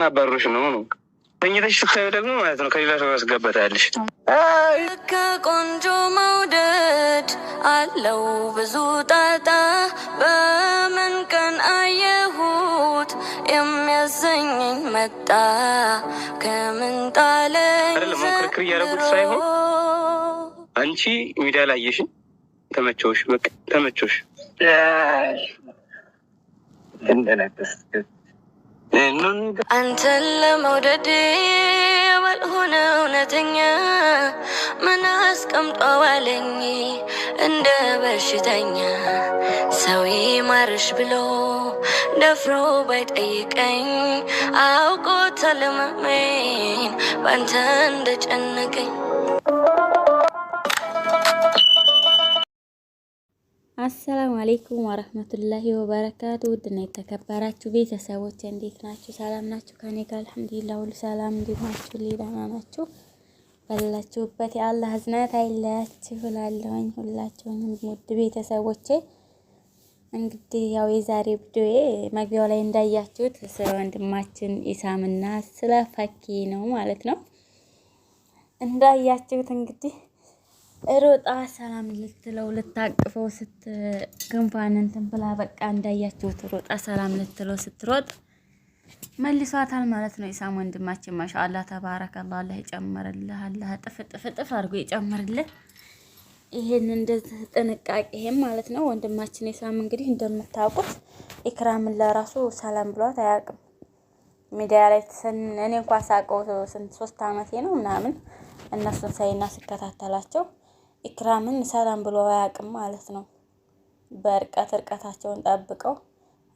አባሮሽ ነው ተኝተሽ ስታዩ ደግሞ ማለት ነው ከሌላ ሰው ያስገበታለሽ። ከቆንጆ መውደድ አለው ብዙ ጣጣ በምን ቀን አየሁት የሚያሰኘኝ መጣ ከምን ጣለኝ አይደለም ክርክር እያደረጉት ሳይሆን አንቺ ሚዲያ ላይ አየሽኝ ተመቸውሽ፣ በቃ ተመቸውሽ አንተን ለመውደድ ባልሆነ እውነተኛ ምን አስቀምጧዋለኝ እንደ በሽተኛ ሰው ይማርሽ ብሎ ደፍሮ ባይጠይቀኝ አውቆታል ሕመሜን ባንተ እንደጨነቀኝ። አሰላሙ አለይኩም ወራህመቱላሂ ወበረካቱ። ውድና የተከበራችሁ ቤተሰቦች እንዴት ናችሁ? ሰላም ናችሁ? ከኔ ጋር አልሐምዱሊላህ ሁሉ ሰላም። እንዴት ናችሁ? ደህና ናችሁ? ባላችሁበት የአላህ እዝነት አይለያችሁ እላለሁኝ ሁላችሁንም ውድ ቤተሰቦቼ። እንግዲህ ያው የዛሬ ቪዲዮዬ መግቢያው ላይ እንዳያችሁት ስለ ወንድማችን ኢሳምና ስለ ፈኪ ነው ማለት ነው። እንዳያችሁት እንግዲህ ሮጣ ሰላም ልትለው ልታቅፈው ስትግንፋን እንትን ብላ በቃ እንዳያችሁት ሮጣ ሰላም ልትለው ስትሮጥ መልሷታል ማለት ነው። ኢሳም ወንድማችን ማሻአላህ ተባረከላህ፣ አላህ ይጨምርልህ፣ አላህ ጥፍ አድርጎ ይጨምርልህ። ይሄን እንደዚህ ጥንቃቄም ማለት ነው። ወንድማችን ኢሳም እንግዲህ እንደምታውቁት ኢክራምን ለራሱ ሰላም ብሏት አያውቅም። ሚዲያ ላይ እኔ እንኳን ሳቀው 3 ዓመቴ ነው ምናምን እነሱን ሳይና ስከታተላቸው ኢክራምን ሰላም ብሎ አያውቅም ማለት ነው።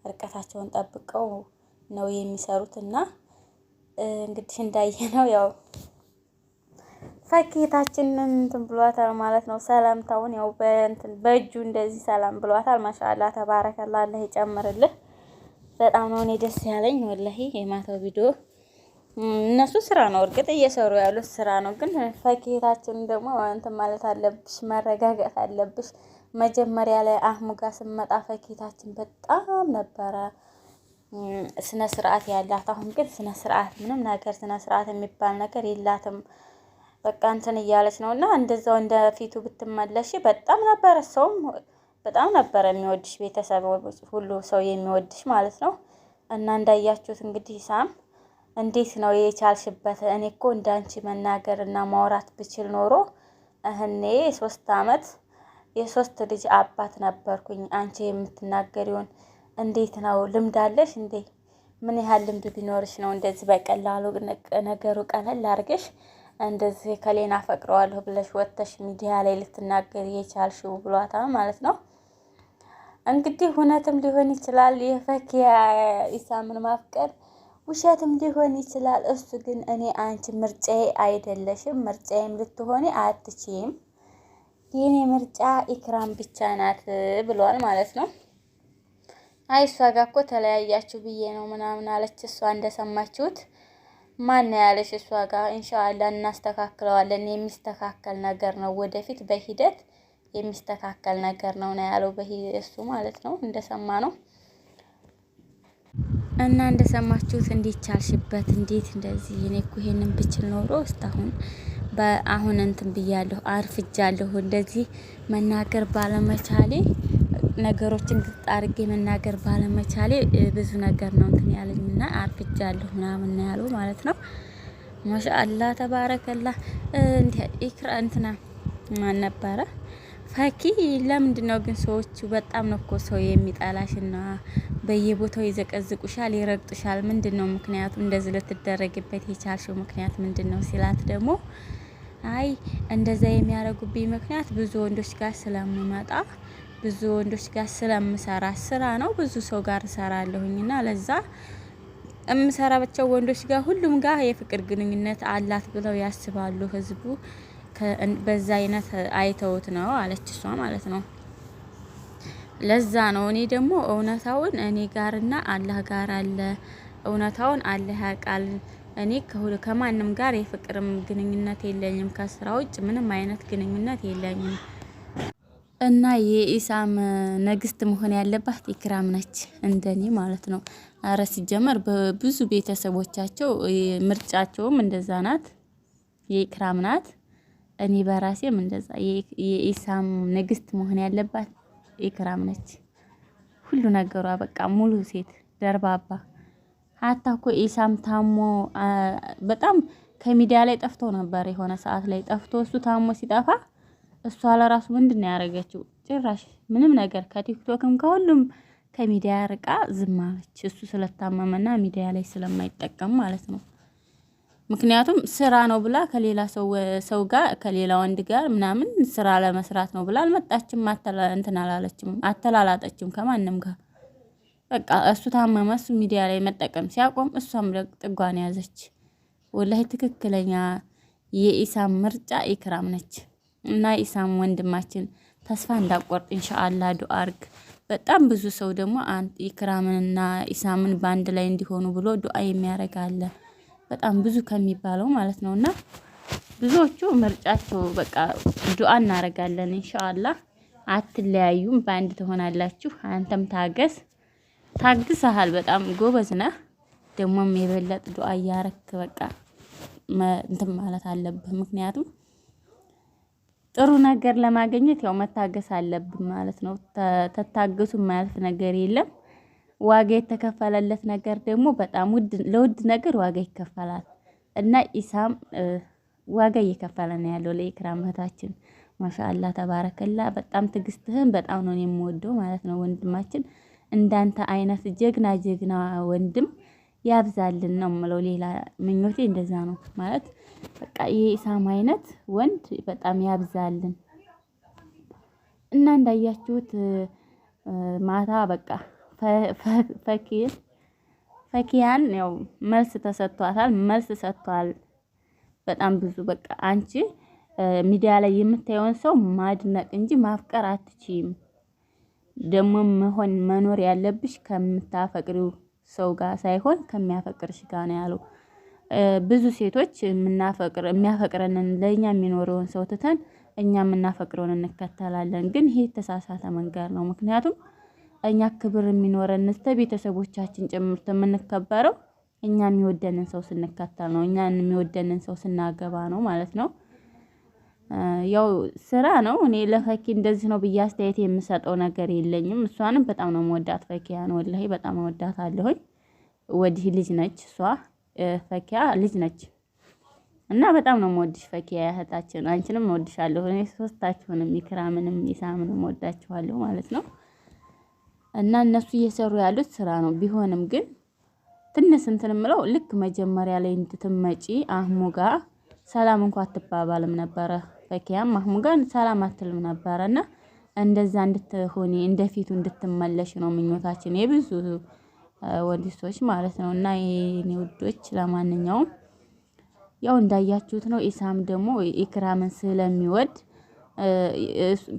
እርቀታቸውን ጠብቀው ነው የሚሰሩት እና እንግዲህ እንዳየነው ያው ፈኪታችንን እንትን ብሏታል ማለት ነው። ሰላምታውን ያው በእጁ እንደዚህ ሰላም ብሏታል። ማሻአላህ ተባረከላህ፣ አላህ ይጨምርልህ። በጣም ነው እኔ ደስ ያለኝ ወላሂ የማታው ቪዲዮ። እነሱ ስራ ነው እርግጥ እየሰሩ ያሉት ስራ ነው፣ ግን ፈኪታችን ደግሞ እንትን ማለት አለብሽ፣ መረጋጋት አለብሽ። መጀመሪያ ላይ አህሙ ጋር ስመጣ ፈኪታችን በጣም ነበረ ስነ ስርዓት ያላት። አሁን ግን ስነ ስርዓት ምንም ነገር ስነ ስርዓት የሚባል ነገር የላትም። በቃ እንትን እያለች ነውና እንደዛው እንደ ፊቱ ብትመለሽ በጣም ነበረ ሰውም በጣም ነበረ የሚወድሽ፣ ቤተሰብ ሁሉ ሰው የሚወድሽ ማለት ነው። እና እንዳያችሁት እንግዲህ ኢሳም እንዴት ነው የቻልሽበት? እኔ እኮ እንዳንቺ መናገር እና ማውራት ብችል ኖሮ እህኔ 3 ዓመት የ3 ልጅ አባት ነበርኩኝ። አንቺ የምትናገሪውን እንዴት ነው? ልምድ አለሽ እንዴ? ምን ያህል ልምድ ቢኖርሽ ነው እንደዚህ በቀላሉ ነገሩ ቀለል አድርገሽ እንደዚህ ከሌና ፈቅረዋለሁ ብለሽ ወጥተሽ ሚዲያ ላይ ልትናገሪ የቻልሽው ብሏታል ማለት ነው። እንግዲህ እውነትም ሊሆን ይችላል የፈኪያ ኢሳምን ማፍቀር፣ ውሸትም ሊሆን ይችላል። እሱ ግን እኔ አንቺ ምርጫዬ አይደለሽም፣ ምርጫዬም ልትሆኒ አትችይም፣ የኔ ምርጫ ኢክራም ብቻ ናት ብሏል ማለት ነው። አይ እሷ ጋር እኮ ተለያያችሁ ብዬ ነው ምናምን አለች። እሷ እንደሰማችሁት ማን ያለሽ? እሷ ጋር ኢንሻአላህ እናስተካክለዋለን፣ የሚስተካከል ነገር ነው፣ ወደፊት በሂደት የሚስተካከል ነገር ነው ያለው እሱ ማለት ነው እንደሰማ ነው። እና እንደሰማችሁት እንዴት ቻልሽበት? እንዴት እንደዚህ? እኔ እኮ ይሄንን ብችል ኖሮ እስካሁን አሁን እንትን ብያለሁ፣ አርፍጃለሁ። እንደዚህ መናገር ባለመቻሌ ነገሮችን ግልጽ አድርጌ መናገር ባለመቻሌ ብዙ ነገር ነው እንትን ያለኝና አርፍጃለሁ ምናምን ነው ያለው ማለት ነው። ማሻአላህ ተባረከላህ። ኢክራ እንትና ማን ነበረ ፈኪ? ለምንድን ነው ግን ሰዎቹ በጣም ነው እኮ ሰው የሚጠላሽና በየቦታው ይዘቀዝቁሻል፣ ይረግጡሻል። ምንድነው ምክንያቱ? እንደዚህ ልትደረግበት የቻልሽው ምክንያት ምንድነው ሲላት ደግሞ አይ እንደዛ የሚያረጉብኝ ምክንያት ብዙ ወንዶች ጋር ስለምመጣ ብዙ ወንዶች ጋር ስለምሰራ ስራ ነው። ብዙ ሰው ጋር እሰራለሁኝና ለዛ እምሰራቸው ወንዶች ጋር ሁሉም ጋር የፍቅር ግንኙነት አላት ብለው ያስባሉ ህዝቡ። በዛ አይነት አይተውት ነው አለች እሷ ማለት ነው። ለዛ ነው እኔ ደግሞ እውነታውን እኔ ጋርና አላህ ጋር አለ፣ እውነታውን አላህ ያውቃል። እኔ ከማንም ጋር የፍቅርም ግንኙነት የለኝም፣ ከስራ ውጭ ምንም አይነት ግንኙነት የለኝም። እና የኢሳም ንግስት መሆን ያለባት ኢክራም ነች እንደኔ ማለት ነው። አረ ሲጀመር በብዙ ቤተሰቦቻቸው ምርጫቸውም እንደዛ ናት፣ የኢክራም ናት። እኔ በራሴም እንደዛ የኢሳም ንግስት መሆን ያለባት ኢክራም ነች። ሁሉ ነገሯ በቃ ሙሉ ሴት ደርባባ። ሀታ እኮ ኢሳም ታሞ በጣም ከሚዲያ ላይ ጠፍቶ ነበር። የሆነ ሰዓት ላይ ጠፍቶ እሱ ታሞ ሲጠፋ እሷ ለራሱ ምንድነው ያደረገችው? ጭራሽ ምንም ነገር ከቲክቶክም ከሁሉም ከሚዲያ ርቃ ዝም አለች። እሱ ስለታመመና ሚዲያ ላይ ስለማይጠቀም ማለት ነው። ምክንያቱም ስራ ነው ብላ ከሌላ ሰው ጋር ከሌላ ወንድ ጋር ምናምን ስራ ለመስራት ነው ብላ አልመጣችም። እንትን አላለችም፣ አተላላጠችም ከማንም ጋር። በቃ እሱ ታመመ፣ እሱ ሚዲያ ላይ መጠቀም ሲያቆም እሷም ጥጓን ያዘች። ወላሂ ትክክለኛ የኢሳም ምርጫ ኢክራም ነች። እና ኢሳም ወንድማችን ተስፋ እንዳቆርጥ ኢንሻአላህ ዱአ አርግ። በጣም ብዙ ሰው ደግሞ ኢክራምንና ኢሳምን ባንድ ላይ እንዲሆኑ ብሎ ዱአ የሚያደርግ አለ። በጣም ብዙ ከሚባለው ማለት ነውና ብዙዎቹ ምርጫቸው በቃ ዱአ እናደርጋለን ኢንሻአላህ አትለያዩም፣ ባንድ ትሆናላችሁ። አንተም ታግሰሃል፣ በጣም ጎበዝ ነህ። ደግሞም የበለጠ ዱአ ያረክ በቃ እንትን ማለት አለብህ። ምክንያቱም ጥሩ ነገር ለማግኘት ያው መታገስ አለብን ማለት ነው። ተታገሱ የማያልፍ ነገር የለም። ዋጋ የተከፈለለት ነገር ደግሞ በጣም ለውድ ነገር ዋጋ ይከፈላል። እና ኢሳም ዋጋ እየከፈለ ነው ያለው ለኢክራም እህታችን። ማሻአላህ ተባረከላ። በጣም ትግስትህን በጣም ነው የምወደው ማለት ነው ወንድማችን። እንዳንተ አይነት ጀግና ወንድም ያብዛልን ነው የምለው። ሌላ ምኞቴ እንደዛ ነው ማለት በቃ የኢሳም አይነት ወንድ በጣም ያብዛልን። እና እንዳያችሁት ማታ በቃ ፈኪያን ያው መልስ ተሰጥቷታል፣ መልስ ሰጥቷል። በጣም ብዙ በቃ አንቺ ሚዲያ ላይ የምታየውን ሰው ማድነቅ እንጂ ማፍቀር አትችይም። ደግሞ መኖር ያለብሽ ከምታፈቅሪው ሰው ጋር ሳይሆን ከሚያፈቅርሽ ጋር ነው ያለው። ብዙ ሴቶች የሚያፈቅረንን ለኛ የሚኖረውን ሰው ትተን እኛ የምናፈቅረውን እንከተላለን። ግን ይሄ የተሳሳተ መንገድ ነው። ምክንያቱም እኛ ክብር የሚኖረን ቤተሰቦቻችን ጭምርት የምንከበረው እኛ የሚወደንን ሰው ስንከተል ነው። እኛ የሚወደንን ሰው ስናገባ ነው ማለት ነው። ያው ስራ ነው። እኔ ለፈኪ እንደዚህ ነው ብዬ አስተያየት የምሰጠው ነገር የለኝም። እሷንም በጣም ነው የምወዳት ፈኪያን፣ ወላሂ በጣም እወዳታለሁኝ። ወዲህ ልጅ ነች እሷ ፈኪያ ልጅ ነች። እና በጣም ነው የምወድሽ ፈኪያ እህታችን፣ አንቺንም እወድሻለሁ። እኔ ሶስታችሁንም ኢክራምንም ኢሳምንም እወዳችኋለሁ ማለት ነው። እና እነሱ እየሰሩ ያሉት ስራ ነው። ቢሆንም ግን ትንሽ እንትን እምለው ልክ መጀመሪያ ላይ እንድትመጪ አህሙ ጋር ሰላም እንኳን አትባባልም ነበረ። ፈኪያም አህሙ ጋር ሰላም አትልም ነበረና እንደዛ እንድትሆኒ እንደፊቱ እንድትመለሽ ነው ምኞታችን የብዙ ወንዶች ማለት ነው። እና የኔ ውዶች ለማንኛውም ያው እንዳያችሁት ነው። ኢሳም ደግሞ ኢክራምን ስለሚወድ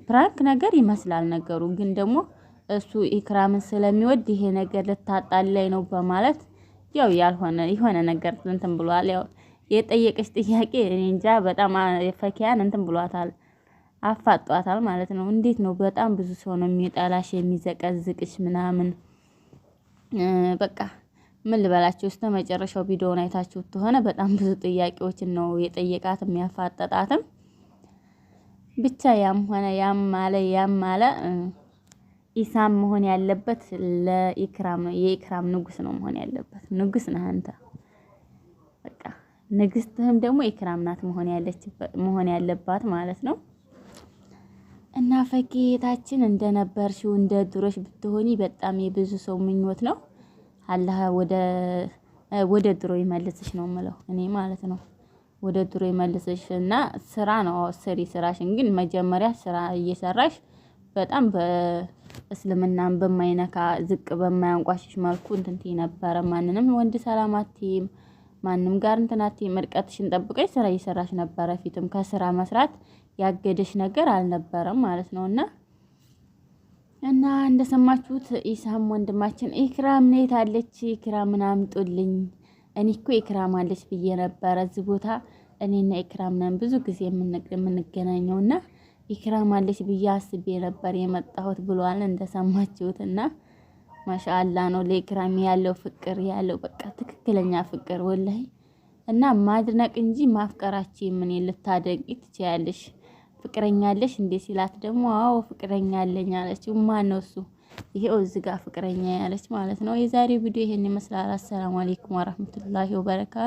ፕራንክ ነገር ይመስላል ነገሩ፣ ግን ደግሞ እሱ ኢክራምን ስለሚወድ ይሄ ነገር ልታጣላይ ነው በማለት ያው የሆነ ነገር እንትን ብሏል። ያው የጠየቀች ጥያቄ እኔ እንጃ በጣም ፈኪያን እንትን ብሏታል፣ አፋጧታል ማለት ነው። እንዴት ነው በጣም ብዙ ሰው ነው የሚጠላሽ የሚዘቀዝቅሽ ምናምን በቃ ምን ልበላችሁ። እስከ መጨረሻው ቪዲዮውን አይታችሁት ከሆነ በጣም ብዙ ጥያቄዎችን ነው የጠየቃት የሚያፋጠጣትም። ብቻ ያም ሆነ ያም አለ ኢሳም መሆን ያለበት ለኢክራም ነው። የኢክራም ንጉስ ነው መሆን ያለበት። ንጉስ ነህ አንተ በቃ። ንግስትህም ደግሞ ኢክራም ናት መሆን ያለባት ማለት ነው። እና ፈኪታችን እንደነበርሽው እንደ ድሮሽ ብትሆኒ በጣም የብዙ ሰው ምኞት ነው። አላህ ወደ ድሮ ይመልስሽ ነው የምለው እኔ ማለት ነው። ወደ ድሮ ይመልስሽ እና ስራ ነው ስሪ ስራሽን። ግን መጀመሪያ ስራ እየሰራሽ በጣም በእስልምናን በማይነካ ዝቅ በማያንቋሽሽ መልኩ እንትን ትይ ነበረ። ማንንም ወንድ ሰላም አትይም፣ ማንም ጋር እንትን አትይም። እርቀትሽን ጠብቀሽ ስራ እየሰራሽ ነበረ። ፊትም ከስራ መስራት ያገደሽ ነገር አልነበረም ማለት ነውና እና እንደሰማችሁት ኢሳም ወንድማችን ኢክራም ነይ ታለች። ኢክራምን አምጡልኝ፣ እኔ እኮ ኢክራም አለች ብዬ ነበረ እዚህ ቦታ። እኔና ኢክራም ነን ብዙ ጊዜ የምንገናኘውና ኢክራም አለች ብዬ አስቤ ነበር የመጣሁት ብሏል እንደሰማችሁትና ማሻአላ ነው ለኢክራም ያለው ፍቅር ያለው በቃ ትክክለኛ ፍቅር ወላሂ እና ማድነቅ እንጂ ማፍቀራችሁ ምን ልታደንቂ ትችያለሽ ፍቅረኛ አለሽ እንዴ ሲላት ደግሞ አዎ ፍቅረኛ አለኝ አለች ማን ነው እሱ ይሄው እዚህ ጋር ፍቅረኛ ያለች ማለት ነው የዛሬው ቪዲዮ ይሄን ይመስላል አሰላሙ አለይኩም ወራህመቱላሂ ወበረካቱ